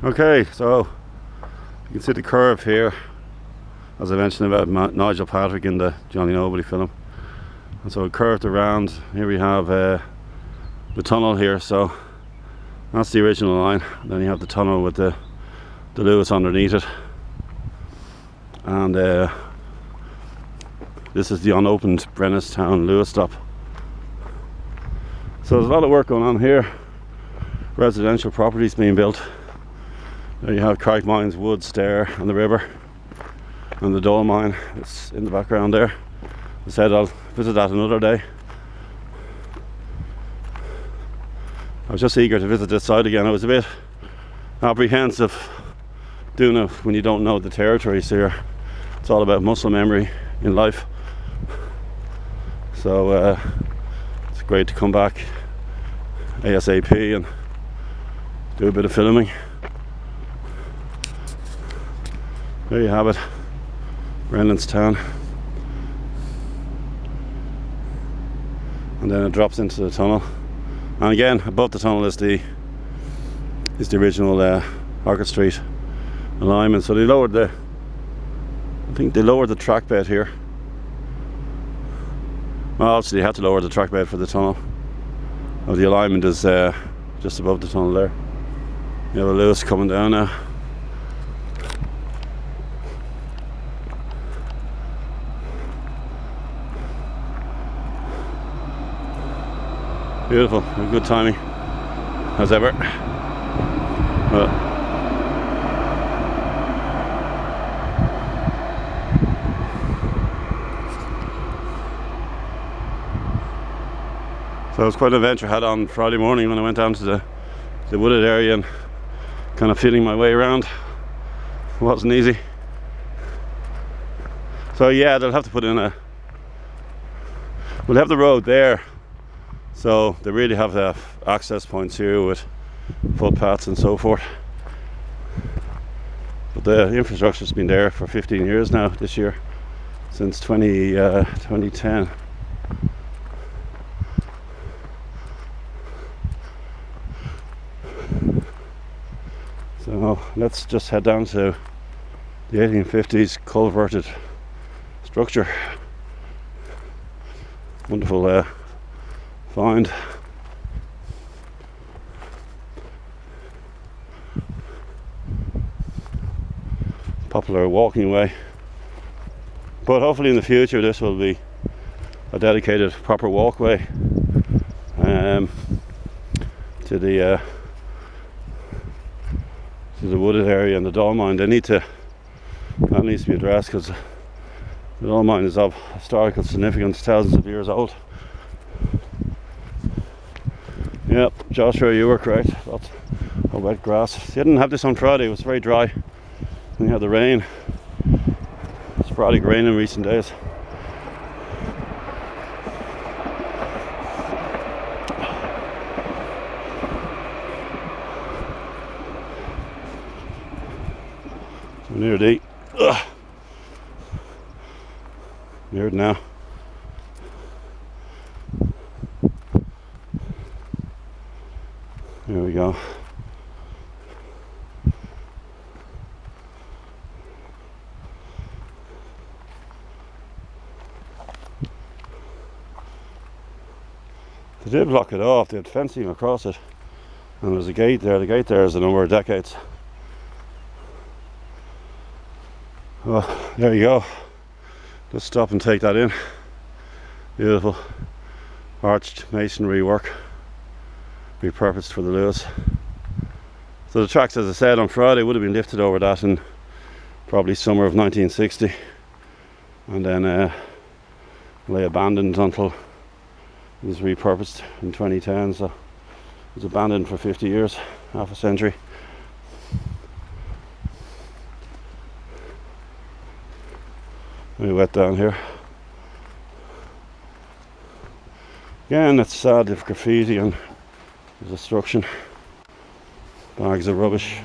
Okay, so you can see the curve here, as I mentioned about Nigel Patrick in the Johnny Nobody film. And so it curved around. Here we have the tunnel here, so that's the original line. Then you have the tunnel with the luas underneath it. And this is the unopened Brennanstown luas stop. So there's a lot of work going on here. Residential properties being built. There you have Carrickmines, Woods there, and the river, and the Dole mine. It's in the background there. I said I'll visit that another day. I was just eager to visit this site again. I was a bit apprehensive doing it when you don't know the territories here. It's all about muscle memory in life. So it's great to come back ASAP and do a bit of filming. There you have it, Brennanstown. And then it drops into the tunnel. And again, above the tunnel is the original Harcourt Street alignment. So they lowered I think they lowered the trackbed here. Well, obviously they had to lower the trackbed for the tunnel. Oh, the alignment is just above the tunnel there. You have a luas coming down now. Beautiful, good timing, as ever. So it was quite an adventure I had on Friday morning when I went down to the wooded area and kind of feeling my way around. It wasn't easy. So yeah, they'll have to put in we'll have the road there. So they really have to have access points here with footpaths and so forth. But the infrastructure's been there for 15 years now this year, since 2010. So let's just head down to the 1850s culverted structure. Wonderful find. Popular walking way, but hopefully in the future this will be a dedicated proper walkway to the wooded area and the Dole mine. That needs to be addressed, because the Dole mine is of historical significance, thousands of years old. Yep, Joshua, you were correct. Lots of wet grass. You didn't have this on Friday, it was very dry. And you had the rain. Sporadic rain in recent days. So near the near it now. There we go. They did block it off, they had fencing across it, and there's a gate there. The gate there is a number of decades. Well, there you go. Just stop and take that in. Beautiful arched masonry work, repurposed for the luas. So the tracks, as I said on Friday, would have been lifted over that in probably summer of 1960, and then lay abandoned until it was repurposed in 2010. So it was abandoned for 50 years, half a century. Very wet down here. Again, it's sad if graffiti and destruction, bags of rubbish.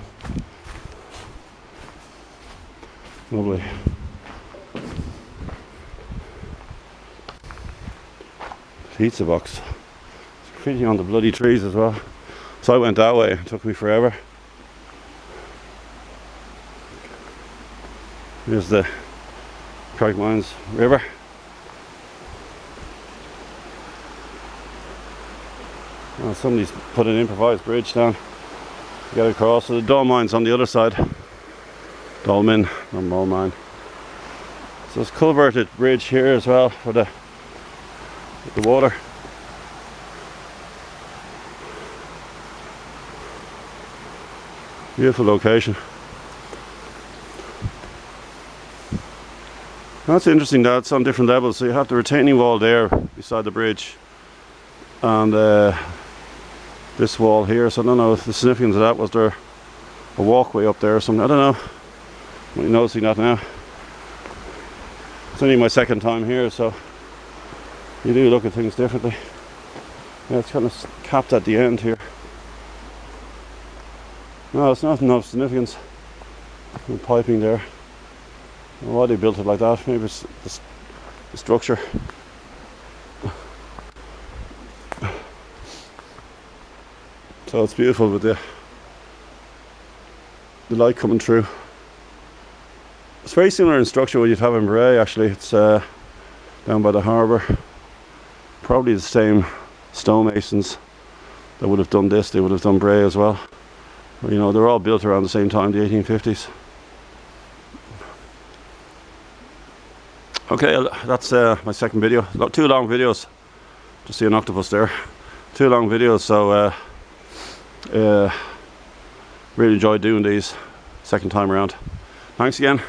Lovely. Pizza box. Graffiti on the bloody trees as well. So I went that way, it took me forever. Here's the Carrickmines river. Well, somebody's put an improvised bridge down to get across. So the Dole Mine's on the other side. Dolmin, not Mole Mine. So it's culverted bridge here as well for the water. Beautiful location. That's interesting that it's on different levels. So you have the retaining wall there beside the bridge, and this wall here. So I don't know if the significance of that was there a walkway up there or something. I don't know. I'm only noticing that now. It's only my second time here, so you do look at things differently. Yeah, it's kind of capped at the end here. No, it's nothing of significance. No piping there. I don't know why they built it like that. Maybe it's the structure. So it's beautiful with the light coming through. It's very similar in structure what you'd have in Bray actually. It's down by the harbour. Probably the same stonemasons that would have done this, they would have done Bray as well. But, you know, they're all built around the same time, the 1850s. Okay, that's my second video. Two long videos. Just see an octopus there. Two long videos, so really enjoyed doing these second time around. Thanks again.